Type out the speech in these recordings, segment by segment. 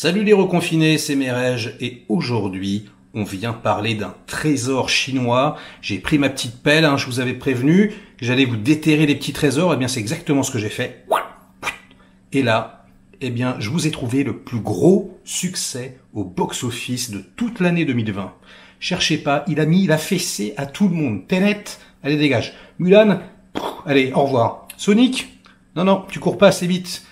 Salut les reconfinés, c'est Merege et aujourd'hui on vient parler d'un trésor chinois. J'ai pris ma petite pelle, je vous avais prévenu que j'allais vous déterrer les petits trésors, et bien c'est exactement ce que j'ai fait. Et là, je vous ai trouvé le plus gros succès au box-office de toute l'année 2020. Cherchez pas, il a fessé à tout le monde. Tenet, allez dégage. Mulan, allez, au revoir. Sonic, non, tu cours pas assez vite.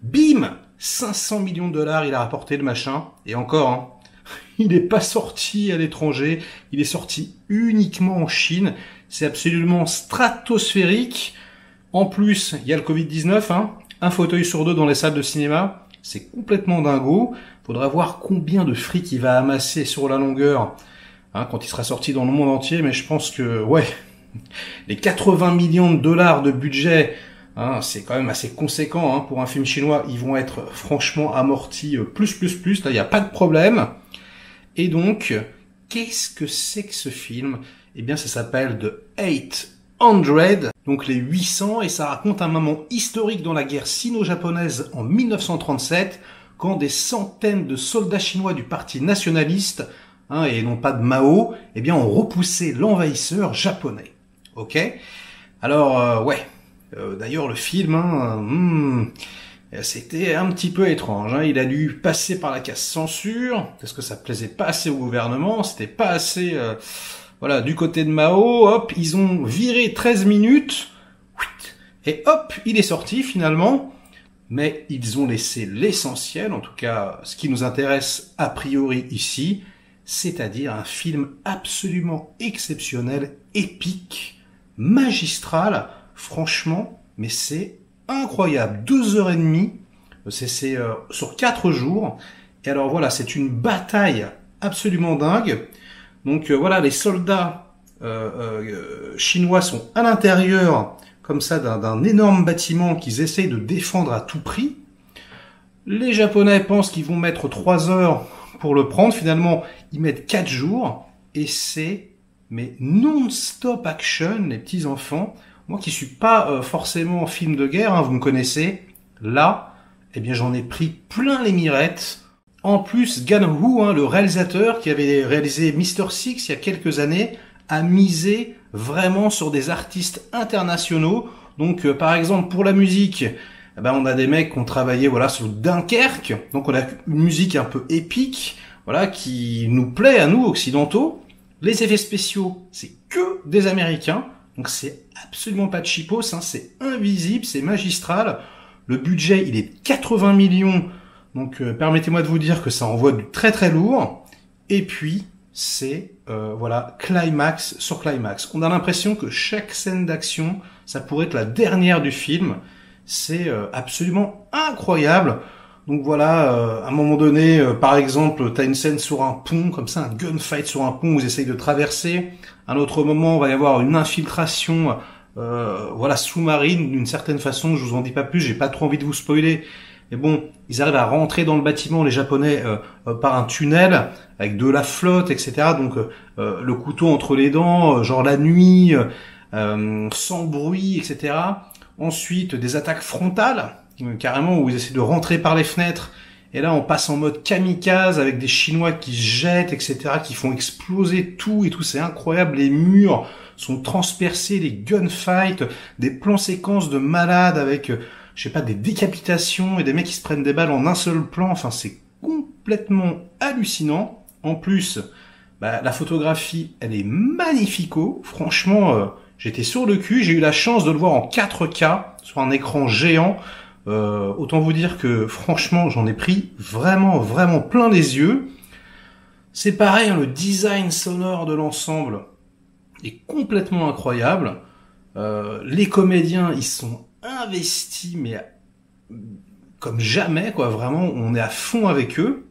Bim, 500 millions de dollars il a rapporté le machin. Et encore, il n'est pas sorti à l'étranger. Il est sorti uniquement en Chine. C'est absolument stratosphérique. En plus, il y a le Covid-19. Un fauteuil sur deux dans les salles de cinéma. C'est complètement dingo. Faudra voir combien de fric il va amasser sur la longueur quand il sera sorti dans le monde entier. Mais je pense que, les 80 millions de dollars de budget... c'est quand même assez conséquent pour un film chinois. Ils vont être franchement amortis plus. Là, il n'y a pas de problème. Et donc, qu'est-ce que c'est que ce film? Eh bien, ça s'appelle The 800, donc les 800, et ça raconte un moment historique dans la guerre sino-japonaise en 1937, quand des centaines de soldats chinois du parti nationaliste, et non pas de Mao, ont repoussé l'envahisseur japonais. Ok? Alors, d'ailleurs, le film, c'était un petit peu étrange. Il a dû passer par la case censure, parce que ça plaisait pas assez au gouvernement, c'était pas assez... du côté de Mao, hop, ils ont viré 13 minutes, et hop, il est sorti finalement, mais ils ont laissé l'essentiel, en tout cas, ce qui nous intéresse a priori ici, c'est-à-dire un film absolument exceptionnel, épique, magistral. Franchement, mais c'est incroyable. 2h30, c'est sur 4 jours. Et alors voilà, c'est une bataille absolument dingue. Donc les soldats chinois sont à l'intérieur, comme ça, d'un énorme bâtiment qu'ils essayent de défendre à tout prix. Les Japonais pensent qu'ils vont mettre 3 heures pour le prendre. Finalement, ils mettent 4 jours. Et c'est non-stop action, les petits enfants. Moi qui suis pas forcément film de guerre, vous me connaissez, là, j'en ai pris plein les mirettes. En plus, Gan Hu, le réalisateur qui avait réalisé Mr. Six il y a quelques années, a misé vraiment sur des artistes internationaux. Donc, par exemple, pour la musique, on a des mecs qui ont travaillé sur Dunkerque. Donc, on a une musique un peu épique, qui nous plaît à nous, occidentaux. Les effets spéciaux, c'est que des Américains. Donc c'est absolument pas de cheapos, c'est invisible, c'est magistral. Le budget, il est de 80 millions, donc permettez-moi de vous dire que ça envoie du très très lourd. Et puis, c'est climax sur climax. On a l'impression que chaque scène d'action, ça pourrait être la dernière du film. C'est absolument incroyable. Donc à un moment donné, par exemple, t'as une scène sur un pont, comme ça, un gunfight sur un pont où ils essayent de traverser. À un autre moment, il va y avoir une infiltration sous-marine, d'une certaine façon, je vous en dis pas plus, j'ai pas trop envie de vous spoiler. Mais bon, ils arrivent à rentrer dans le bâtiment, les Japonais, par un tunnel, avec de la flotte, etc. Donc le couteau entre les dents, genre la nuit, sans bruit, etc. Ensuite, des attaques frontales, carrément, où ils essaient de rentrer par les fenêtres. Et là, on passe en mode kamikaze avec des Chinois qui se jettent, etc., qui font exploser tout et tout. C'est incroyable. Les murs sont transpercés, les gunfights, des plans séquences de malades avec, des décapitations et des mecs qui se prennent des balles en un seul plan. Enfin, c'est complètement hallucinant. En plus, la photographie, elle est magnifico. Franchement, j'étais sur le cul. J'ai eu la chance de le voir en 4K sur un écran géant. Autant vous dire que franchement j'en ai pris vraiment plein les yeux. C'est pareil, le design sonore de l'ensemble est complètement incroyable. Les comédiens, ils sont investis mais comme jamais, vraiment, on est à fond avec eux.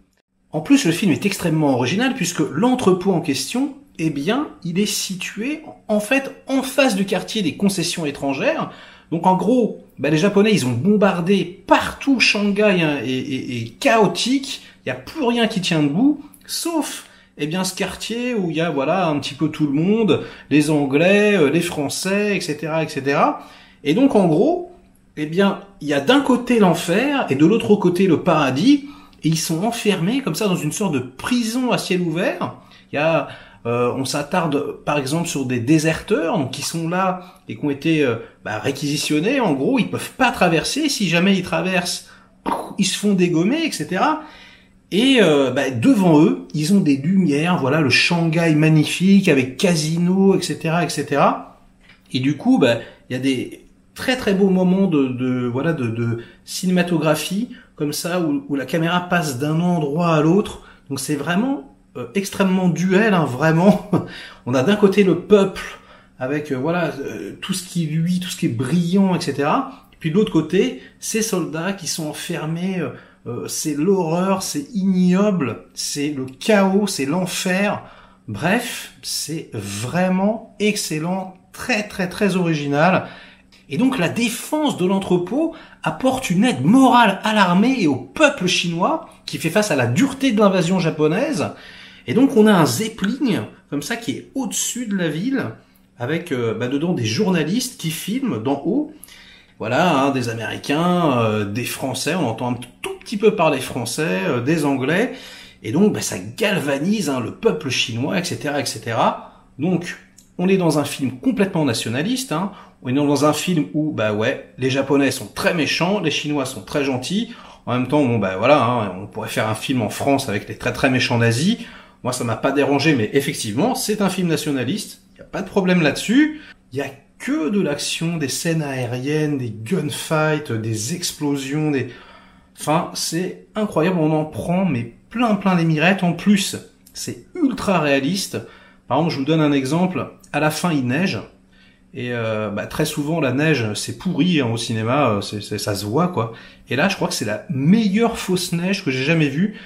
En plus, le film est extrêmement original puisque l'entrepôt en question, il est situé en fait en face du quartier des concessions étrangères. Donc en gros, les Japonais, ils ont bombardé partout Shanghai et chaotique. Il n'y a plus rien qui tient debout, sauf ce quartier où il y a un petit peu tout le monde, les Anglais, les Français, etc. Et donc en gros, il y a d'un côté l'enfer et de l'autre côté le paradis. et ils sont enfermés comme ça dans une sorte de prison à ciel ouvert. Il y a on s'attarde par exemple sur des déserteurs donc qui sont là et qui ont été réquisitionnés. En gros, ils peuvent pas traverser. Si jamais ils traversent, ils se font dégommer, etc. Et devant eux, ils ont des lumières. Voilà, le Shanghai magnifique avec casino, etc., etc. Et du coup, il y a des très très beaux moments de cinématographie comme ça où la caméra passe d'un endroit à l'autre. Donc c'est vraiment extrêmement duel, hein, vraiment. On a d'un côté le peuple avec tout ce qui luit, tout ce qui est brillant, etc. Et puis de l'autre côté, ces soldats qui sont enfermés. C'est l'horreur, c'est ignoble, c'est le chaos, c'est l'enfer. Bref, c'est vraiment excellent, très très très original. Et donc la défense de l'entrepôt apporte une aide morale à l'armée et au peuple chinois qui fait face à la dureté de l'invasion japonaise. Et donc on a un Zeppelin comme ça qui est au-dessus de la ville avec dedans des journalistes qui filment d'en haut. Voilà, hein, des Américains, des Français, on entend un tout petit peu parler français, des Anglais, et donc ça galvanise le peuple chinois, etc., etc. Donc on est dans un film complètement nationaliste, hein. On est dans un film où les Japonais sont très méchants, les Chinois sont très gentils. En même temps, on pourrait faire un film en France avec les très très méchants nazis. Moi, ça m'a pas dérangé, mais effectivement, c'est un film nationaliste. Il y a pas de problème là-dessus. Il y a que de l'action, des scènes aériennes, des gunfights, des explosions, Enfin, c'est incroyable, on en prend mais plein les mirettes. En plus, c'est ultra réaliste. Par exemple, je vous donne un exemple. À la fin, il neige. Et très souvent, la neige, c'est pourri au cinéma, ça se voit, quoi. Et là, je crois que c'est la meilleure fausse neige que j'ai jamais vue.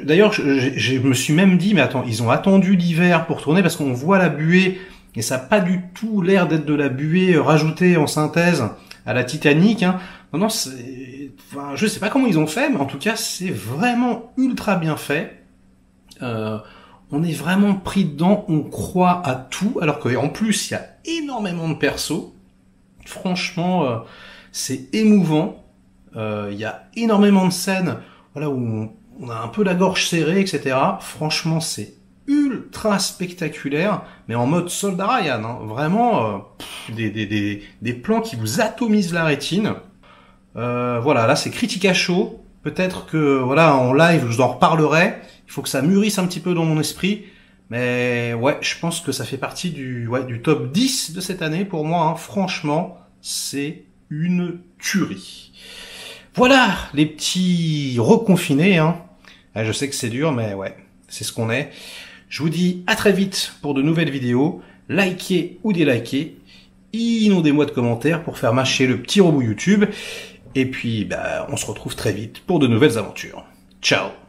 D'ailleurs, je me suis même dit, mais attends, ils ont attendu l'hiver pour tourner parce qu'on voit la buée. Et ça n'a pas du tout l'air d'être de la buée rajoutée en synthèse à la Titanic. Hein. Non, je sais pas comment ils ont fait, mais en tout cas, c'est vraiment ultra bien fait. On est vraiment pris dedans, on croit à tout, alors qu'en plus, il y a énormément de persos. Franchement, c'est émouvant. Il y a énormément de scènes où on a un peu la gorge serrée, etc. Franchement, c'est ultra spectaculaire, mais en mode soldat Ryan, hein. Vraiment des plans qui vous atomisent la rétine. Là c'est critique à chaud. Peut-être que en live je vous en reparlerai. Il faut que ça mûrisse un petit peu dans mon esprit, mais je pense que ça fait partie du top 10 de cette année pour moi. Hein. Franchement, c'est une tuerie. Voilà les petits reconfinés. Hein. Je sais que c'est dur, mais c'est ce qu'on est. Je vous dis à très vite pour de nouvelles vidéos. Likez ou délikez. Inondez-moi de commentaires pour faire marcher le petit robot YouTube. Et puis, on se retrouve très vite pour de nouvelles aventures. Ciao!